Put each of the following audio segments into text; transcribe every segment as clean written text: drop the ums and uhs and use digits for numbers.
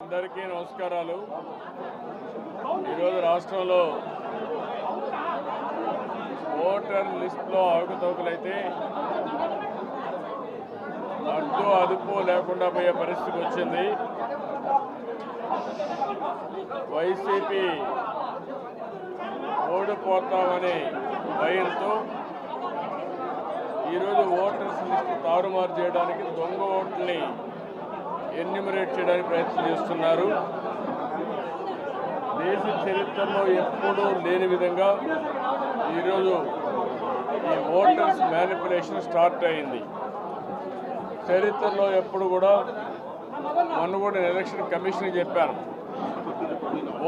అందరికీ నమస్కారాలు. ఈరోజు రాష్ట్రంలో ఓటర్ లిస్టులో అవకతవకలైతే అడ్డు అదుపు లేకుండా పోయే పరిస్థితి వచ్చింది. వైసీపీ ఓడిపోతామనే భయంతో ఈరోజు ఓటర్స్ లిస్టు తారుమారు చేయడానికి దొంగ ఓట్లని ఎన్యూమరేట్ చేయడానికి ప్రయత్నం చేస్తున్నారు. దేశ చరిత్రలో ఎప్పుడూ లేని విధంగా ఈరోజు ఈ ఓటర్స్ మ్యానిపులేషన్ స్టార్ట్ అయింది. చరిత్రలో ఎప్పుడు కూడా మొన్న కూడా ఎలక్షన్ కమిషన్ చెప్పారు,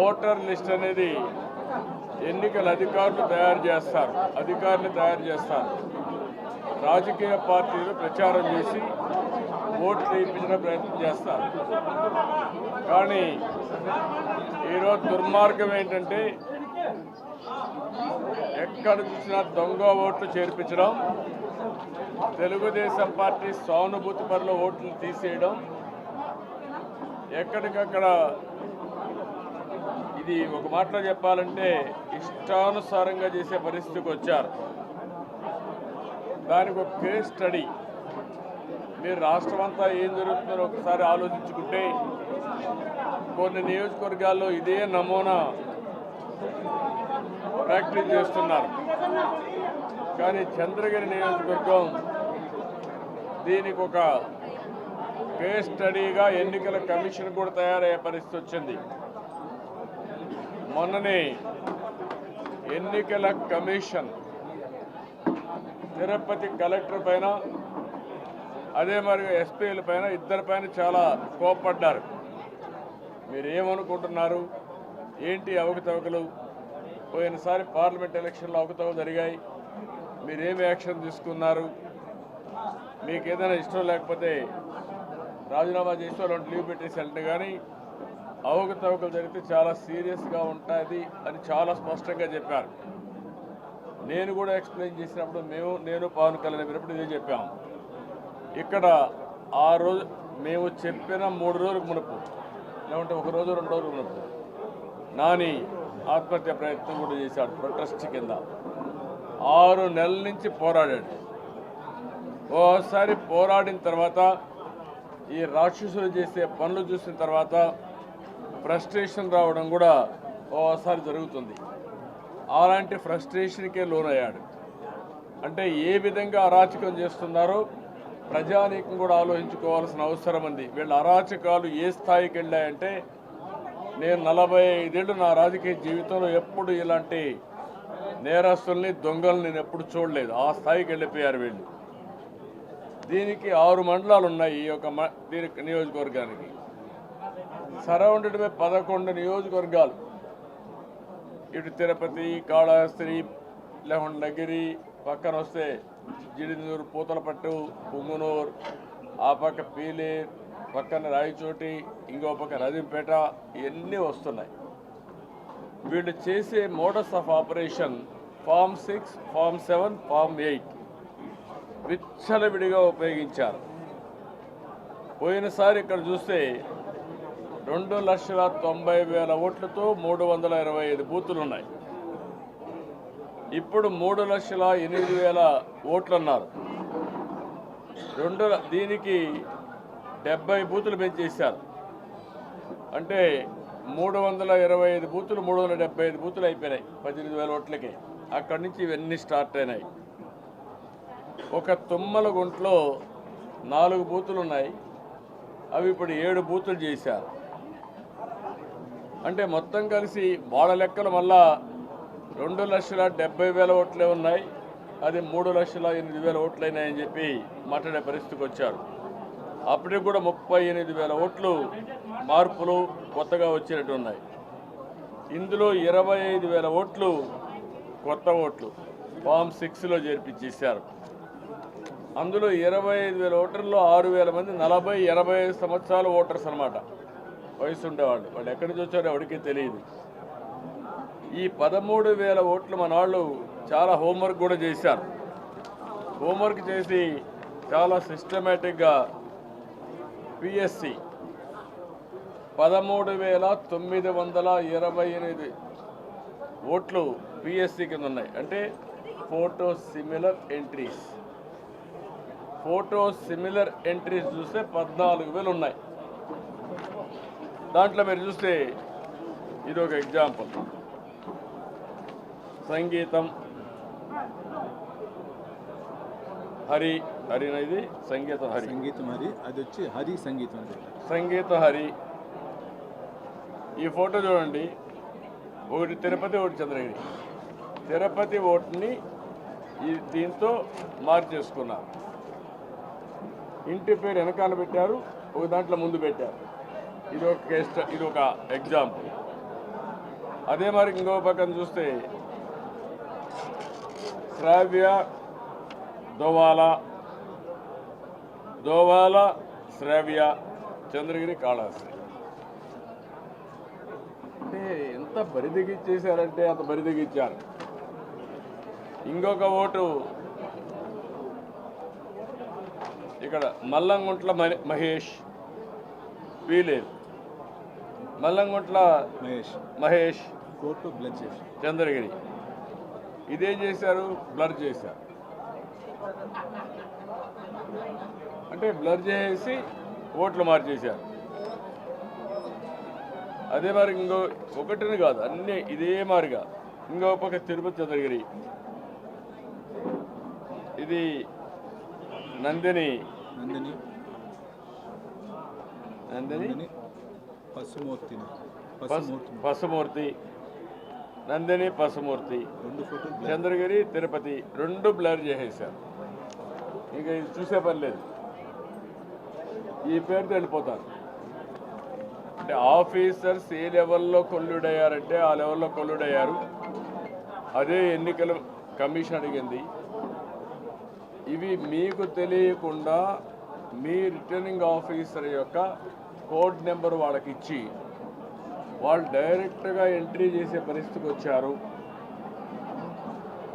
ఓటర్ లిస్ట్ అనేది ఎన్నికల అధికారులు తయారు చేస్తారు. రాజకీయ పార్టీలు ప్రచారం చేసి ఓట్లు వేయించిన ప్రయత్నం చేస్తారు. కానీ ఈరోజు దుర్మార్గం ఏంటంటే ఎక్కడ చూసినా దొంగ ఓట్లు చేర్పించడం, తెలుగుదేశం పార్టీ సానుభూతి పరుల ఓట్లు తీసేయడం, ఎక్కడికక్కడ ఇది ఒక మాటలో చెప్పాలంటే ఇష్టానుసారంగా చేసే పరిస్థితికి వచ్చారు. దానికి ఒక కేస్ స్టడీ మీరు రాష్ట్రం అంతా ఏం జరుగుతుందో ఒకసారి ఆలోచించుకుంటే కొన్ని నియోజకవర్గాల్లో ఇదే నమూనా ప్రాక్టీస్ చేస్తున్నారు. కానీ చంద్రగిరి నియోజకవర్గం దీనికి ఒక కేస్ స్టడీగా ఎన్నికల కమిషన్ కూడా తయారయ్యే పరిస్థితి వచ్చింది. మొన్ననే ఎన్నికల కమిషన్ తిరుపతి కలెక్టర్ పైన, అదే మరి ఎస్పీల పైన, ఇద్దరి పైన చాలా కోప్పడ్డారు. మీరేమనుకుంటున్నారు, ఏంటి అవకతవకలు, పోయినసారి పార్లమెంట్ ఎలక్షన్లో అవకతవకలు జరిగాయి, మీరేమి యాక్షన్ తీసుకున్నారు, మీకు ఏదైనా ఇష్టం లేకపోతే రాజీనామా చేసి వాళ్ళని లీవ్ పెట్టేసి వెళ్తే కానీ అవకతవకలు జరిగితే చాలా సీరియస్గా ఉంటుంది అని చాలా స్పష్టంగా చెప్పారు. నేను కూడా ఎక్స్ప్లెయిన్ చేసినప్పుడు నేను పవన్ కళ్యాణ్ వినప్పుడు ఇదే చెప్పాము. ఇక్కడ ఆ రోజు మేము చెప్పిన 3 రోజులకు మునుపు, లేకుంటే 1 రోజు 2 రోజులకు మునుపు నాని ఆత్మహత్య ప్రయత్నం కూడా చేశాడు. ప్రొటెస్ట్ కింద 6 నెలల నుంచి పోరాడాడు. ఓసారి పోరాడిన తర్వాత ఈ రాక్షసులు చేసే పనులు చూసిన తర్వాత ఫ్రస్ట్రేషన్ రావడం కూడా ఓసారి జరుగుతుంది. అలాంటి ఫ్రస్ట్రేషన్కే లోనయ్యాడు. అంటే ఏ విధంగా అరాచకం చేస్తున్నారో ప్రజానీకం కూడా ఆలోచించుకోవాల్సిన అవసరం ఉంది. వీళ్ళ అరాచకాలు ఏ స్థాయికి వెళ్ళాయంటే, నేను 45 ఏళ్ళు నా రాజకీయ జీవితంలో ఎప్పుడు ఇలాంటి నేరస్తుల్ని, దొంగల్ని నేను ఎప్పుడు చూడలేదు. ఆ స్థాయికి వెళ్ళిపోయారు వీళ్ళు. దీనికి 6 మండలాలు ఉన్నాయి. ఈ యొక్క దీనికి నియోజకవర్గానికి సరౌండెడ్ బై 11 నియోజకవర్గాలు. ఇటు తిరుపతి, కాళహస్తి, లెహండగిరి, పక్కన వస్తే జిడినూరు, పూతలపట్టు, పుంగునూరు, ఆ పక్క పీలేర్, పక్కన రాయచోటి, ఇంకో పక్క రజంపేట, ఇవన్నీ వస్తున్నాయి. వీళ్ళు చేసే modus of operation form 6, form 7, form 8 విచ్చలవిడిగా ఉపయోగించారు. పోయినసారి ఇక్కడ చూస్తే 2,90,000 ఓట్లతో 325 బూతులు ఉన్నాయి. ఇప్పుడు 3,08,000 ఓట్లు అన్నారు. దీనికి 70 బూతులు పెంచేశారు. అంటే 325 బూతులు 375 బూతులు అయిపోయినాయి 18,000 ఓట్లకి. అక్కడి నుంచి ఇవన్నీ స్టార్ట్ అయినాయి. ఒక తుమ్మలగుంట్లో 4 బూతులు ఉన్నాయి. అవి ఇప్పుడు 7 బూతులు చేశారు. అంటే మొత్తం కలిసి వాళ్ళ లెక్కలు మళ్ళా 2,70,000 ఓట్లే ఉన్నాయి. అది 3,08,000 ఓట్లు అయినాయని చెప్పి మాట్లాడే పరిస్థితికి వచ్చారు. అప్పటికి కూడా 38,000 ఓట్లు మార్పులు కొత్తగా వచ్చినట్టు ఉన్నాయి. ఇందులో 25,000 ఓట్లు కొత్త ఓట్లు ఫామ్ 6లో చేర్పించేశారు. అందులో 25,000 ఓటర్లో 6,000 మంది 40-85 సంవత్సరాల ఓటర్స్ అన్నమాట, వయసు ఉండేవాళ్ళు. వాళ్ళు ఎక్కడి నుంచి వచ్చారో ఎవరికీ తెలియదు. ఈ 13,000 ఓట్లు మన వాళ్ళు చాలా హోంవర్క్ కూడా చేశారు. హోంవర్క్ చేసి చాలా సిస్టమేటిక్గా పిఎస్సి 13,928 ఓట్లు పిఎస్సి కింద ఉన్నాయి. అంటే photo similar entries. Photo similar entries చూస్తే 14,000 ఉన్నాయి. దాంట్లో మీరు చూస్తే ఇది ఒక ఎగ్జాంపుల్. సంగీతం హరి హరినది సంగీతం హరి అది వచ్చి హరి సంగీతం సంగీత హరి. ఈ ఫోటో చూడండి, ఒకటి తిరుపతి ఒకటి చంద్రగిరి. తిరుపతి ఓటుని దీంతో మార్చేసుకున్నారు. ఇంటి పేరు వెనకాల పెట్టారు, ఒక దాంట్లో ముందు పెట్టారు. ఇది ఒక ఎగ్జాంపుల్. అదే మరి ఇంకో పక్కన చూస్తే శ్రావ్య దోవాల శ్రావ్య చంద్రగిరి కాళహస్తి. అంటే ఎంత బరిదిగిచ్చేశారంటే అంత బరిదిగిచ్చారు. ఇంకొక ఓటు ఇక్కడ మల్లంగుంట్ల మహేష్ పీలేరు. మల్లంగుంట్ల మహేష్ కోర్టు బ్లర్ చేసి చంద్రగిరి. ఇదేం చేశారు? బ్లర్ చేశారు. అంటే బ్లర్ చేసి ఓట్లు మార్చేశారు. అదే మరి ఇంకో ఒకటిని కాదు, అన్నీ ఇదే మారిగా. ఇంకో పక్క తిరుపతి చంద్రగిరి. ఇది నందిని పసుమూర్తి నందిని పసుమూర్తి చంద్రగిరి తిరుపతి 2 బ్లర్ చేసేసారు. ఇంకా ఇది చూసే పని లేదు. ఈ పేరుతో వెళ్ళిపోతారు. అంటే ఆఫీసర్స్ ఏ లెవెల్లో కొల్లుడయ్యారంటే ఆ లెవెల్లో కొల్లుడయ్యారు. అదే ఎన్నికల కమిషన్ అడిగింది. ఇవి మీకు తెలియకుండా మీ రిటర్నింగ్ ఆఫీసర్ యొక్క కోడ్ నెంబర్ వాళ్ళకి ఇచ్చి వాళ్ళు డైరెక్ట్గా ఎంట్రీ చేసే పరిస్థితికి వచ్చారు.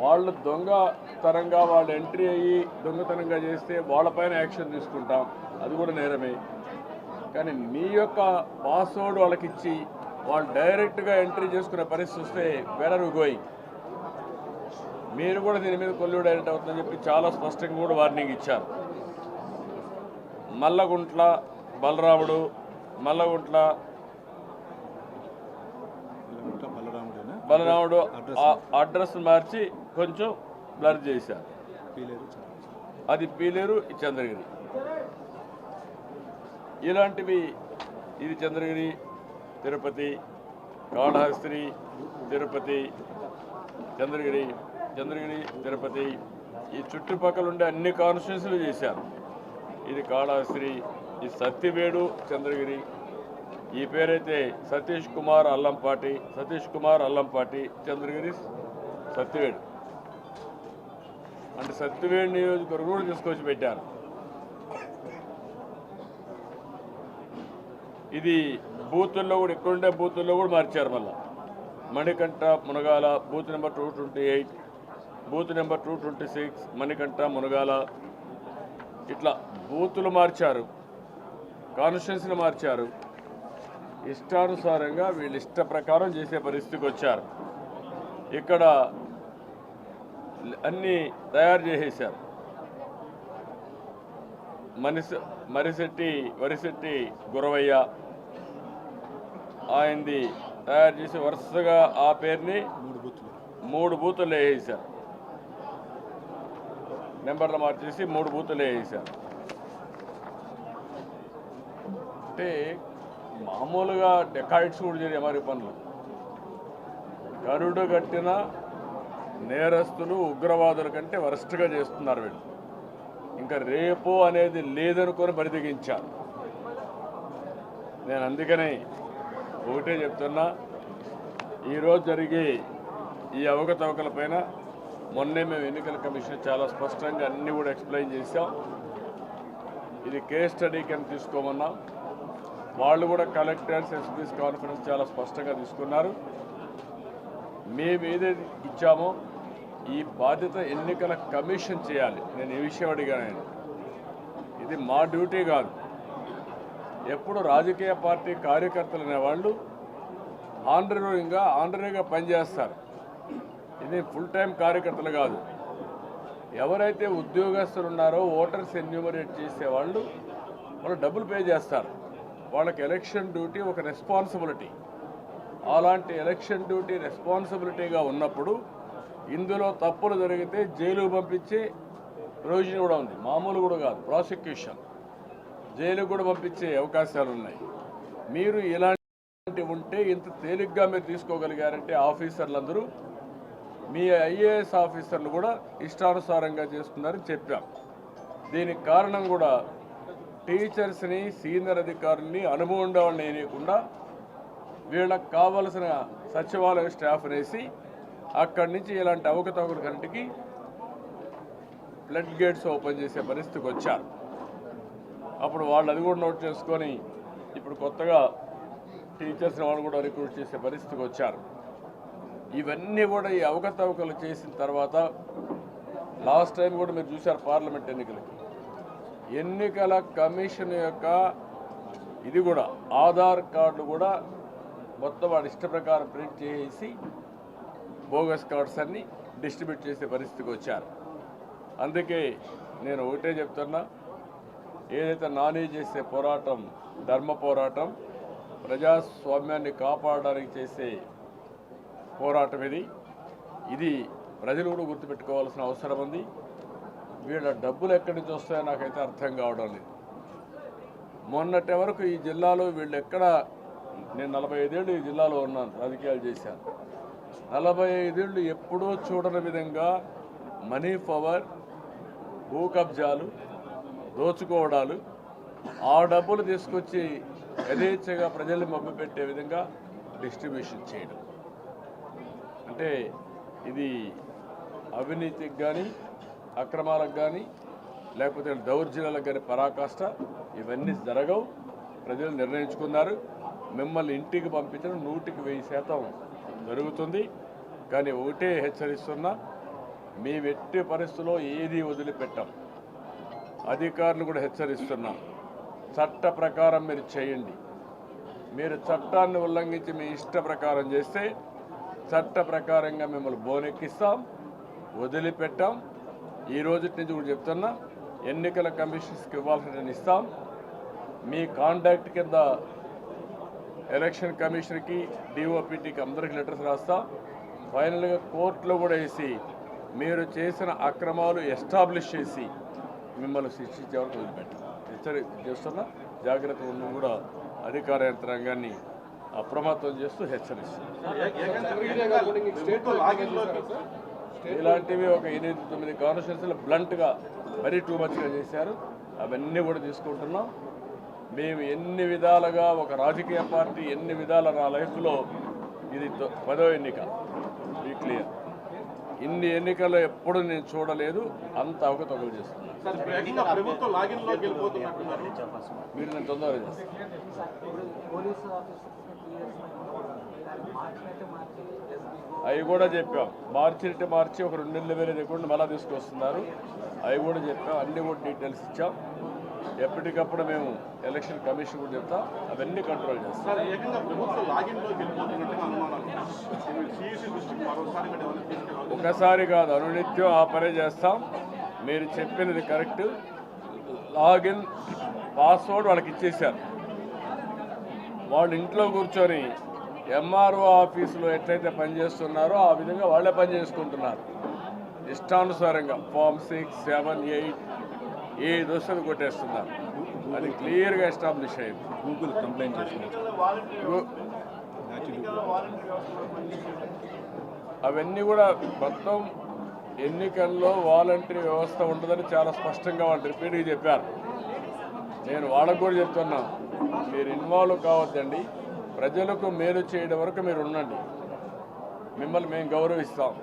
వాళ్ళు దొంగతనంగా వాళ్ళు ఎంట్రీ అయ్యి దొంగతనంగా చేస్తే వాళ్ళపైన యాక్షన్ తీసుకుంటాం, అది కూడా నేరమే. కానీ మీ యొక్క పాస్వర్డ్ వాళ్ళకి ఇచ్చి వాళ్ళు డైరెక్ట్గా ఎంట్రీ చేసుకునే పరిస్థితి వస్తే వేర్ ఆర్ యు గోయింగ్? మీరు కూడా దీని మీద కొల్లు డైరెక్ట్ అవుతుందని చెప్పి చాలా స్పష్టంగా కూడా వార్నింగ్ ఇచ్చారు. మల్లగుంట్ల బలరాముడు అడ్రస్ మార్చి కొంచెం బ్లర్ చేశారు. అది పీలేరు, చంద్రగిరి. ఇలాంటివి ఇది చంద్రగిరి తిరుపతి కాళహస్తి తిరుపతి చంద్రగిరి తిరుపతి. ఈ చుట్టుపక్కల ఉండే అన్ని కాన్స్టిట్యున్సీలు చేశారు. ఇది కాళహస్తి, ఇది సత్తివేడు చంద్రగిరి. ఈ పేరైతే సతీష్ కుమార్ అల్లంపాటి చంద్రగిరి సత్తివేడు. అంటే సత్తివేడు నియోజకవర్గం కూడా తీసుకొచ్చి పెట్టారు. ఇది బూతుల్లో కూడా ఇక్కడుండే బూతుల్లో కూడా మార్చారు. మళ్ళా Manikanta Munagala booth number 228, booth number 226 Manikanta Munagala. ఇట్లా బూతులు మార్చారు, కాన్స్టిట్యున్సీలు మార్చారు. ఇష్టానుసారంగా వీళ్ళు ఇష్ట ప్రకారం చేసే పరిస్థితికి వచ్చారు. ఇక్కడ అన్నీ తయారు చేసేసారు. వరిశెట్టి గురవయ్య ఆయనది తయారు చేసి వరుసగా ఆ పేరుని 3 బూతులు వేసేసారు. నెంబర్లు మార్చేసి 3 బూతులు వేసేసారు. అంటే మామూలుగా డెకాయిట్స్ కూడా జరిగే మరి పనులు. కరుడు కట్టిన నేరస్తులు ఉగ్రవాదుల కంటే వరస్ట్గా చేస్తున్నారు వీళ్ళు. ఇంకా రేపు అనేది లేదనుకొని బరిదిగించారు. నేను అందుకనే ఒకటే చెప్తున్నా, ఈరోజు జరిగే ఈ అవకతవకల పైన మొన్నే మేము ఎన్నికల కమిషన్ చాలా స్పష్టంగా అన్నీ కూడా ఎక్స్ప్లెయిన్ చేశాం. ఇది కేస్ స్టడీ కింద తీసుకోమన్నాం. వాళ్ళు కూడా కలెక్టర్స్ ఎస్పీస్ కాన్ఫరెన్స్ చాలా స్పష్టంగా తీసుకున్నారు. మేము ఏదైతే ఇచ్చామో ఈ బాధ్యత ఎన్నికల కమిషన్ చేయాలి. నేను ఈ విషయం అడిగాను. ఇది మా డ్యూటీ కాదు. ఎప్పుడు రాజకీయ పార్టీ కార్యకర్తలు అనేవాళ్ళు ఆనరీగా పనిచేస్తారు. ఇది ఫుల్ టైం కార్యకర్తలు కాదు. ఎవరైతే ఉద్యోగస్తులు ఉన్నారో ఓటర్స్ ఎన్యూమరేట్ చేసేవాళ్ళు వాళ్ళు డబ్బులు పే చేస్తారు. వాళ్ళకి ఎలక్షన్ డ్యూటీ ఒక రెస్పాన్సిబిలిటీ. అలాంటి ఎలక్షన్ డ్యూటీ రెస్పాన్సిబిలిటీగా ఉన్నప్పుడు ఇందులో తప్పులు జరిగితే జైలుకు పంపించే ప్రొవిజన్ కూడా ఉంది. మామూలు కూడా కాదు, ప్రాసిక్యూషన్ జైలుకు కూడా పంపించే అవకాశాలు ఉన్నాయి. మీరు ఇలాంటి ఉంటే ఇంత తేలిగ్గా మీరు తీసుకోగలిగారంటే ఆఫీసర్లందరూ మీ ఐఏఎస్ ఆఫీసర్లు కూడా ఇష్టానుసారంగా చేస్తున్నారని చెప్పాం. దీనికి కారణం కూడా టీచర్స్ని, సీనియర్ అధికారుల్ని, అనుభవం ఉండేవాళ్ళని వేయకుండా వీళ్ళకి కావలసిన సచివాలయ స్టాఫ్ వేసి అక్కడి నుంచి ఇలాంటి అవకతవకల కంటికి ఫ్లడ్ గేట్స్ ఓపెన్ చేసే పరిస్థితికి వచ్చారు. అప్పుడు వాళ్ళు అది కూడా నోట్ చేసుకొని ఇప్పుడు కొత్తగా టీచర్స్ని వాళ్ళు కూడా రిక్రూట్ చేసే పరిస్థితికి వచ్చారు. ఇవన్నీ కూడా ఈ అవకతవకలు చేసిన తర్వాత లాస్ట్ టైం కూడా మీరు చూశారు పార్లమెంట్ ఎన్నికల కమిషన్ యొక్క ఇది కూడా ఆధార్ కార్డు కూడా మొత్తం వాడి ఇష్ట ప్రకారం ప్రింట్ చేసి బోగస్ కార్డ్స్ అన్ని డిస్ట్రిబ్యూట్ చేసే పరిస్థితికి వచ్చారు. అందుకే నేను ఒకటే చెప్తున్నా, ఏదైతే నాని చేసే పోరాటం ధర్మ పోరాటం, ప్రజాస్వామ్యాన్ని కాపాడడానికి చేసే పోరాటం ఇది ప్రజలు కూడా గుర్తుపెట్టుకోవాల్సిన అవసరం ఉంది. వీళ్ళ డబ్బులు ఎక్కడి నుంచి వస్తాయో నాకైతే అర్థం కావడం లేదు. మొన్నటి వరకు ఈ జిల్లాలో వీళ్ళు నేను 45 ఏళ్ళు ఈ జిల్లాలో ఉన్నాను, రాజకీయాలు చేశాను. 45 ఏళ్ళు ఎప్పుడూ చూడని విధంగా మనీ పవర్, భూ కబ్జాలు, దోచుకోవడాలు, ఆ డబ్బులు తీసుకొచ్చి యథేచ్ఛగా ప్రజల్ని మభ్యపెట్టే విధంగా డిస్ట్రిబ్యూషన్ చేయడం అంటే ఇది అవినీతికి కానీ, అక్రమాలకు కానీ, లేకపోతే దౌర్జన్యాలకు కానీ పరాకాష్ట ఇవన్నీ జరగవు. ప్రజలు నిర్ణయించుకున్నారు. మిమ్మల్ని ఇంటికి పంపించడం 100% జరుగుతుంది. కానీ ఒకటే హెచ్చరిస్తున్నా, మీ ఎట్టి పరిస్థితుల్లో ఏది వదిలిపెట్టాం. అధికారులు కూడా హెచ్చరిస్తున్నాం, చట్ట ప్రకారం మీరు చేయండి. మీరు చట్టాన్ని ఉల్లంఘించి మీ ఇష్ట ప్రకారం చేస్తే చట్ట ప్రకారంగా మిమ్మల్ని బోనెక్కిస్తాం, వదిలిపెట్టాం. ఈ రోజు నుంచి కూడా చెప్తున్నా, ఎన్నికల కమిషన్స్కి ఇవ్వాల్సిన ఇస్తాం. మీ కాంటాక్ట్ కింద ఎలక్షన్ కమిషన్కి, డిఓపిటీకి అందరికి లెటర్స్ రాస్తాం. ఫైనల్గా కోర్టులో కూడా వేసి మీరు చేసిన అక్రమాలు ఎస్టాబ్లిష్ చేసి మిమ్మల్ని శిక్షించే వరకు వదిలిపెట్టాం. హెచ్చరిక చేస్తున్నా, జాగ్రత్త ఉన్న కూడా అధికార యంత్రాంగాన్ని అప్రమత్తం చేస్తూ హెచ్చరిస్తుంది. ఇలాంటివి ఒక 8-9 కాన్స్టిట్యూన్సీలు బ్లంట్గా మరీ టూ మచ్గా చేశారు. అవన్నీ కూడా తీసుకుంటున్నాం. మేము ఎన్ని విధాలుగా ఒక రాజకీయ పార్టీ ఎన్ని విధాల నా లైఫ్లో ఇది 10వ ఎన్నిక, ఈ క్లియర్. ఇన్ని ఎన్నికల్లో ఎప్పుడు నేను చూడలేదు అంత అవకతవకలు చేస్తున్నాను. మీరు నేను తొందరగా చేస్తాను. అవి కూడా చెప్పాం, మార్చి ఒక 2 నెలలు వేరే దగ్గర మళ్ళా తీసుకొస్తున్నారు. అవి కూడా చెప్పాం, అన్నీ కూడా డీటెయిల్స్ ఇచ్చాం. ఎప్పటికప్పుడు మేము ఎలక్షన్ కమిషన్ కూడా చెప్తాం, అవన్నీ కంట్రోల్ చేస్తాం. ఒకసారి కాదు, అనునిత్యం ఆ పనే చేస్తాం. మీరు చెప్పినది కరెక్ట్. లాగిన్ పాస్వర్డ్ వాళ్ళకి ఇచ్చేశారు. వాళ్ళు ఇంట్లో కూర్చొని ఎంఆర్ఓ ఆఫీసులో ఎట్లయితే పనిచేస్తున్నారో ఆ విధంగా వాళ్ళే పనిచేసుకుంటున్నారు. ఇష్టానుసారంగా ఫామ్ 6, 7, 8 ఏది వస్తుంది కొట్టేస్తున్నారు. అది క్లియర్గా ఎస్టాబ్లిష్ అయింది. గూగుల్ కంప్లైంట్ చేసింది. అవన్నీ కూడా మొత్తం ఎన్నికల్లో వాలంటరీ వ్యవస్థ ఉంటుందని చాలా స్పష్టంగా వాళ్ళు రిపీట్గా చెప్పారు. నేను వాళ్ళకు కూడా చెప్తున్నా, మీరు ఇన్వాల్వ్ కావద్దండి. ప్రజలకు మేలు చేయడం వరకు మీరు ఉండండి. మిమ్మల్ని మేము గౌరవిస్తాం.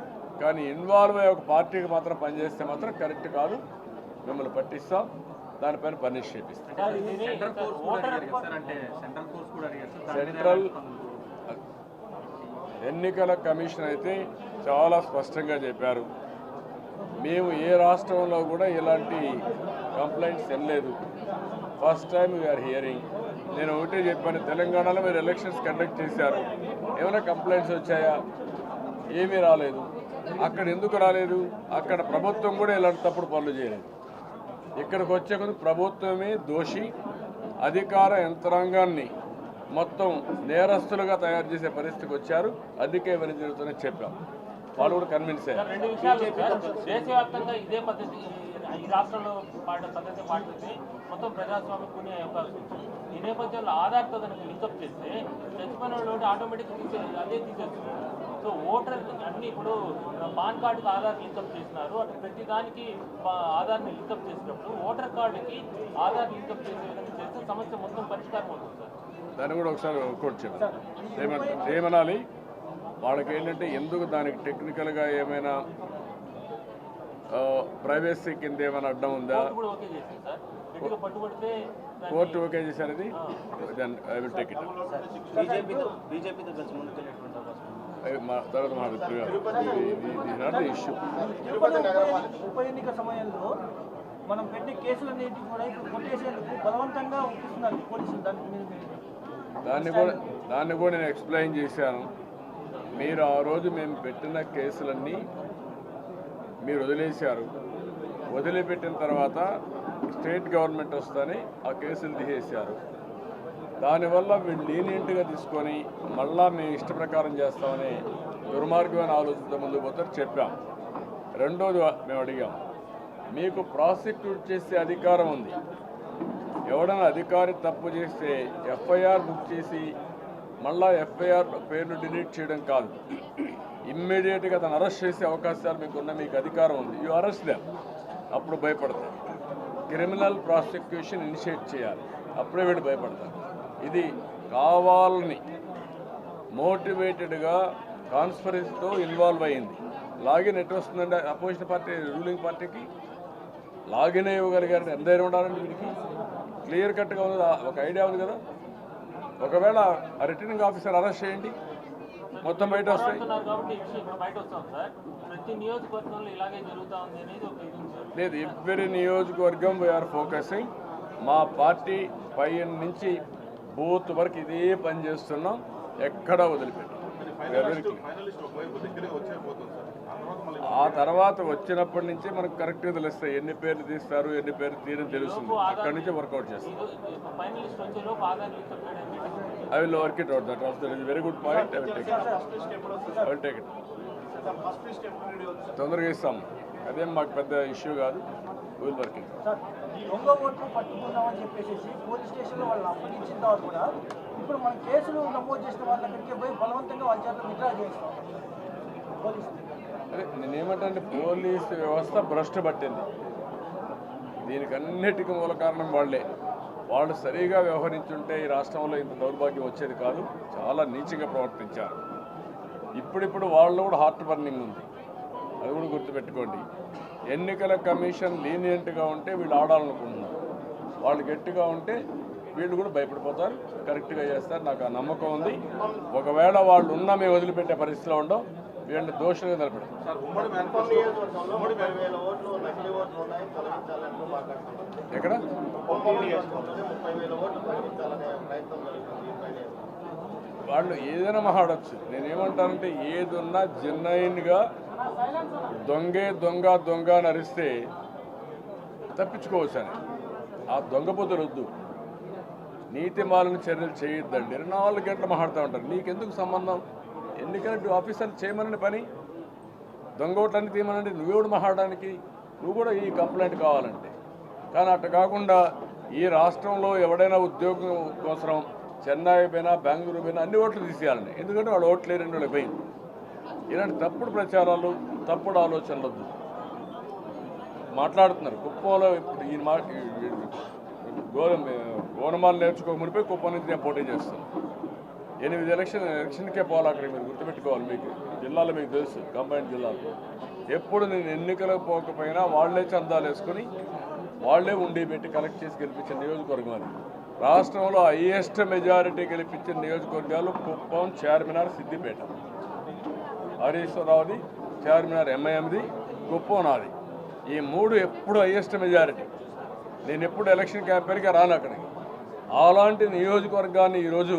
కానీ ఇన్వాల్వ్ అయ్యే ఒక పార్టీకి మాత్రం పనిచేస్తే మాత్రం కరెక్ట్ కాదు. మిమ్మల్ని పట్టిస్తాం, దానిపైన పనిష్ చేపిస్తాం. సెంట్రల్ ఎన్నికల కమిషన్ అయితే చాలా స్పష్టంగా చెప్పారు, మేము ఏ రాష్ట్రంలో కూడా ఇలాంటి కంప్లైంట్స్ వెళ్ళలేదు. First time we are hearing. నేను ఒకటే చెప్పాను, తెలంగాణలో మీరు ఎలక్షన్స్ కండక్ట్ చేశారు, ఏమైనా కంప్లైంట్స్ వచ్చాయా? ఏమీ రాలేదు. అక్కడ ఎందుకు రాలేదు? అక్కడ ప్రభుత్వం కూడా ఇలాంటి తప్పుడు పనులు చేయలేదు. ఇక్కడికి వచ్చే కొద్ది ప్రభుత్వమే దోషి, అధికార యంత్రాంగాన్ని మొత్తం నేరస్తులుగా తయారు చేసే పరిస్థితికి వచ్చారు. అందుకే ఇవన్నీ జరుగుతుందని చెప్పాం. వాళ్ళు కూడా కన్విన్స్ అయ్యారు. రెండు విషయాలు సార్, దేశవ్యాప్తంగా ఇదే పద్ధతి ఈ రాష్ట్రంలో పద్ధతి పాటిస్తే మొత్తం ప్రజాస్వామ్యం కొనే అవకాశం ఉంది. ఈ నేపథ్యంలో ఆధార్తో కనుక లింకప్ చేస్తే చచ్చిపోయిన వాళ్ళు ఆటోమేటిక్గా అదే తీసేస్తున్నారు. సో ఓటర్ అన్ని ఇప్పుడు పాన్ కార్డుకి ఆధార్ లింకప్ చేసినారు, అటు ప్రతి దానికి ఆధార్ని లింకప్ చేసినప్పుడు ఓటర్ కార్డుకి ఆధార్ లింకప్ చేసే విధంగా చేస్తే సమస్య మొత్తం పరిష్కారం అవుతుంది సార్. దాన్ని కూడా ఒకసారి కోట్ చెప్పారు. ఏమనాలి వాళ్ళకి ఏంటంటే, ఎందుకు దానికి టెక్నికల్గా ఏమైనా ప్రైవసీ కింద ఏమైనా అడ్డం ఉందా? కోర్టు ఓకే చేశారు. ఇది ఐ విల్ టేక్ ఇట్. తర్వాత మాట్లాడుతున్నారు ఇష్యూ. ఉప ఎన్నిక సమయంలో మనం పెట్టే కేసులన్నింటి కూడా ఇప్పుడు కొట్టేసేందుకు బలవంతంగా ఒప్పిస్తున్నారు పోలీసులు. దాన్ని కూడా నేను ఎక్స్ప్లెయిన్ చేశాను. మీరు ఆ రోజు మేము పెట్టిన కేసులన్నీ మీరు వదిలేశారు. వదిలిపెట్టిన తర్వాత స్టేట్ గవర్నమెంట్ వస్తేనే ఆ కేసులు తీసేశారు. దానివల్ల వీళ్ళు లీనియంట్గా తీసుకొని మళ్ళా మేము ఇష్ట ప్రకారం చేస్తామని దుర్మార్గమైన ఆలోచనతో ముందుకు పోతారు చెప్పాం. రెండోది మేము అడిగాం, మీకు ప్రాసిక్యూట్ చేసే అధికారం ఉంది. ఎవడైనా అధికారి తప్పు చేస్తే ఎఫ్ఐఆర్ బుక్ చేసి మళ్ళా ఎఫ్ఐఆర్ పేర్లు డిలీట్ చేయడం కాదు, ఇమ్మీడియట్గా తను అరెస్ట్ చేసే అవకాశాలు మీకు అధికారం ఉంది. You arrest them. అప్పుడు భయపడతారు. క్రిమినల్ ప్రాసిక్యూషన్ ఇనిషియేట్ చేయాలి, అప్పుడే వీడు భయపడతారు. ఇది కావాలని మోటివేటెడ్గా కాన్స్పరెన్సీతో ఇన్వాల్వ్ అయ్యింది. లాగిన్ ఎట్ వస్తుందంటే అపోజిషన్ పార్టీ రూలింగ్ పార్టీకి లాగిన్ ఇవ్వగలిగారు. ఎంత ధైర్యం ఉండాలండి వీడికి? క్లియర్ కట్గా ఉంది, ఒక ఐడియా ఉంది కదా. ఒకవేళ రిటర్నింగ్ ఆఫీసర్ అరెస్ట్ చేయండి, మొత్తం బయట వస్తాయి. లేదు, ఎవ్రీ నియోజకవర్గం వీఆర్ ఫోకసింగ్. మా పార్టీ పై నుంచి బూత్ వరకు ఇదే పని చేస్తున్నాం, ఎక్కడా వదిలిపెట్టాం. ఆ తర్వాత వచ్చినప్పటి నుంచి మనకు కరెక్ట్గా తెలుస్తాయి ఎన్ని పేర్లు తీస్తారు, ఎన్ని పేర్లు తీరని తెలుస్తుంది. అక్కడి నుంచి వర్కౌట్ చేస్తాం. I will work it out. That was very good point. I will take it. తొందరగా ఇస్తాం, అదేం మాకు పెద్ద ఇష్యూ కాదు. Will work it. దొంగ ఓట్లు పట్టుకున్నామని చెప్పేసి పోలీస్ స్టేషన్లో వాళ్ళు అప్పగించిన తర్వాత కూడా ఇప్పుడు మనం కేసులు నమోదు చేసిన వాళ్ళ దగ్గరికి పోయి బలవంతంగా వాళ్ళ చేత విత్డ్రా చేస్తాం పోలీసు. అదే నేనేమంటే, పోలీసు వ్యవస్థ భ్రష్టు పట్టింది. దీనికి అన్నిటికీ మూల కారణం వాళ్ళే. వాళ్ళు సరిగా వ్యవహరించుంటే ఈ రాష్ట్రంలో ఇంత దౌర్భాగ్యం వచ్చేది కాదు. చాలా నీచంగా ప్రవర్తించారు. ఇప్పుడిప్పుడు వాళ్ళు కూడా హార్ట్ బర్నింగ్ ఉంది, అది కూడా గుర్తుపెట్టుకోండి. ఎన్నికల కమిషన్ లీనియంట్గా ఉంటే వీళ్ళు ఆడాలనుకుంటున్నారు. వాళ్ళు గట్టిగా ఉంటే వీళ్ళు కూడా భయపడిపోతారు, కరెక్ట్గా చేస్తారు. నాకు ఆ నమ్మకం ఉంది. ఒకవేళ వాళ్ళు ఉన్నా మేము వదిలిపెట్టే పరిస్థితిలో ఉండవు. వీళ్ళని దోషులుగా నిలబెడతాం. ఎక్కడ వాళ్ళు ఏదైనా మాట్లాడచ్చు. నేనేమంటానంటే, ఏదున్నా జెన్యున్గా దొంగే దొంగ దొంగ అని అరిస్తే తప్పించుకోవచ్చు అని. ఆ దొంగ బుద్ధులు వద్దు, నీతి మాలిన చర్యలు చేయొద్దండి. 24 గంటలు మాట్లాడుతూ ఉంటారు. నీకెందుకు సంబంధం? ఎన్నికల ఆఫీసర్లు చేయమని పని, దొంగ ఓట్లన్నీ తీయమనండి. నువ్వెవడు మాట్లాడడానికి? నువ్వు కూడా ఈ కంప్లైంట్ కావాలంటే. కానీ అట్లా కాకుండా ఈ రాష్ట్రంలో ఎవడైనా ఉద్యోగం కోసం చెన్నై పోయినా బెంగళూరు పోయినా అన్ని ఓట్లు తీసేయాలండి. ఎందుకంటే వాళ్ళు ఓట్లు లేని వాళ్ళకి పోయింది. ఇలాంటి తప్పుడు ప్రచారాలు, తప్పుడు ఆలోచనలు వద్దు. మాట్లాడుతున్నారు కుప్పంలో. ఇప్పుడు ఈ గోనమాలు నేర్చుకోమునిపోయి కుప్పం నుంచి నేను పోటీ చేస్తాను. 8 ఎలక్షన్కే పోవాలి. అక్కడ మీరు గుర్తుపెట్టుకోవాలి. మీకు జిల్లాలో మీకు తెలుసు, కంబైన్ జిల్లాలో ఎప్పుడు నేను ఎన్నికలకు పోకపోయినా వాళ్లే చందాలు వేసుకొని వాళ్లే ఉండి పెట్టి కలెక్ట్ చేసి గెలిపించిన నియోజకవర్గం అది. రాష్ట్రంలో హైయెస్ట్ మెజారిటీ గెలిపించిన నియోజకవర్గాలు కుప్పం, చార్మినార్, సిద్దిపేట. హరీశ్వరరావుది చార్మినార్ ఎంఐఎంది, కుప్పం నాది. ఈ 3 ఎప్పుడు హైయెస్ట్ మెజారిటీ. నేను ఎప్పుడు ఎలక్షన్ క్యాంపెయిన్గా రాను అక్కడికి. అలాంటి నియోజకవర్గాన్ని ఈరోజు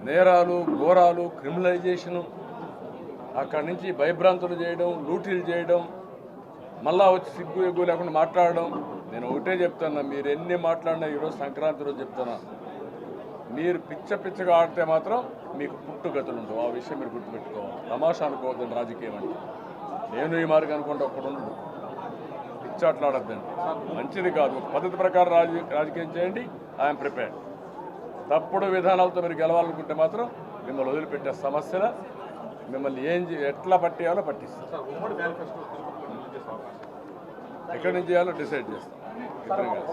నేరాలు ఘోరాలు క్రిమినలైజేషను అక్కడి నుంచి భయభ్రాంతులు చేయడం లూటీలు చేయడం మళ్ళా వచ్చి సిగ్గు ఎగ్గు లేకుండా మాట్లాడడం. నేను ఒకటే చెప్తున్నా, మీరు ఎన్ని మాట్లాడినా ఈరోజు సంక్రాంతి రోజు చెప్తున్నా, మీరు పిచ్చగా ఆడితే మాత్రం మీకు పుట్టుగతులు ఉండవు. ఆ విషయం మీరు గుర్తుపెట్టుకోవాలి. తమాషా అనుకోవద్దండి రాజకీయం అంటే. నేను ఈ మార్గం అనుకుంటే ఒక్కడు ఉండడు. పిచ్చాట్లాడద్దండి, మంచిది కాదు. పద్ధతి ప్రకారం రాజకీయం చేయండి. I'm prepared. తప్పుడు విధానాలతో మీరు గెలవాలనుకుంటే మాత్రం మిమ్మల్ని వదిలిపెట్టే సమస్యల మిమ్మల్ని ఎట్లా పట్టేయాలో పట్టిస్తాం. ఎక్కడి నుంచి చేయాలో డిసైడ్ చేస్తాం.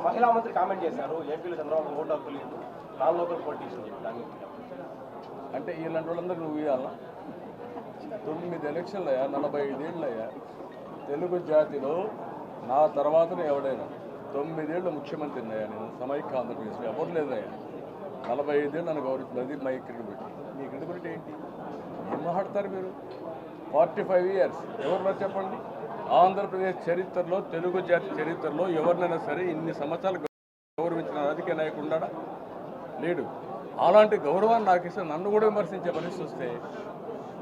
మహిళా మంత్రి కామెంట్ చేశారు, ఏపీలో చంద్రబాబు ఓటు హక్కు లేదు, నాన్ లోకల్ పొలిటీషియన్ చెప్పి. అంటే ఇలాంటి వాళ్ళందరూ నువ్వు ఇవ్వాలా? 9 ఎలక్షన్లు అయ్యా, 45 ఏళ్ళు అయ్యా. తెలుగు జాతిలో నా తర్వాతనే ఎవడైనా 9 ఏళ్ళు ముఖ్యమంత్రిని అయ్యా. నేను సమైక్య ఆంధ్రప్రదేశ్లో ఎవరు లేదయ్యా. 45 ఏళ్ళు నన్ను గౌరవించింది మై క్రెడిబిలిటీ. మీ క్రెడిబిలిటీ ఏంటి? ఏం మాట్లాడతారు మీరు? 45 ఇయర్స్ ఎవరు చెప్పండి? ఆంధ్రప్రదేశ్ చరిత్రలో తెలుగు జాతి చరిత్రలో ఎవరినైనా సరే ఇన్ని సంవత్సరాలు గౌరవించిన రాజకీయ నాయకుడు ఉన్నాడా? లేడు. అలాంటి గౌరవాన్ని నాకు ఇస్తే నన్ను కూడా విమర్శించే పరిస్థితి వస్తే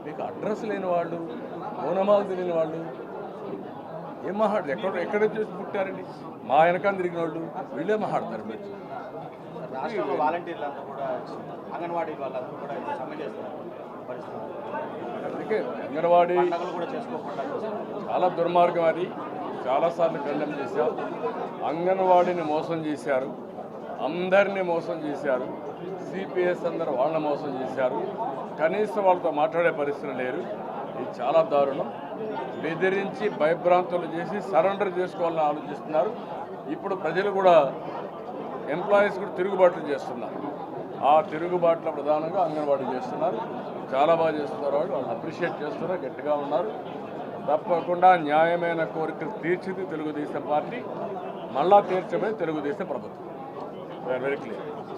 మీకు అడ్రస్ లేని వాళ్ళు, మౌనమాలు తెలియని వాళ్ళు ఏం మాట్లాడతారు? ఎక్కడ చూసి పుట్టారండి? మా వెనకాల తిరిగిన వాళ్ళు వీళ్ళే మాట్లాడతారు. మీరు రాష్ట్రంలో వాలంటీర్లంతా కూడా అంగన్వాడీ వాళ్ళందరూ కూడా సమ్మె చేస్తున్నారు. అందుకే అంగన్వాడీ కూడా చేసుకోకుండా చాలా దుర్మార్గం. అది చాలాసార్లు ఖండం చేశాం. అంగన్వాడీని మోసం చేశారు, అందరినీ మోసం చేశారు. సిపిఎస్ అందరూ వాళ్ళని మోసం చేశారు. కనీసం వాళ్ళతో మాట్లాడే పరిస్థితులు లేరు. ఇది చాలా దారుణం. బెదిరించి భయభ్రాంతులు చేసి సరెండర్ చేసుకోవాలని ఆలోచిస్తున్నారు. ఇప్పుడు ప్రజలు కూడా ఎంప్లాయీస్ కూడా తిరుగుబాట్లు చేస్తున్నారు. ఆ తిరుగుబాట్ల ప్రధానంగా అంగన్వాడీ చేస్తున్నారు. చాలా బాగా చేస్తున్నారు. వాళ్ళు అప్రిషియేట్ చేస్తున్నారు, గట్టిగా ఉన్నారు. తప్పకుండా న్యాయమైన కోరికలు తీర్చింది తెలుగుదేశం పార్టీ, మళ్ళా తీర్చబోయే తెలుగుదేశం ప్రభుత్వం. Very clear.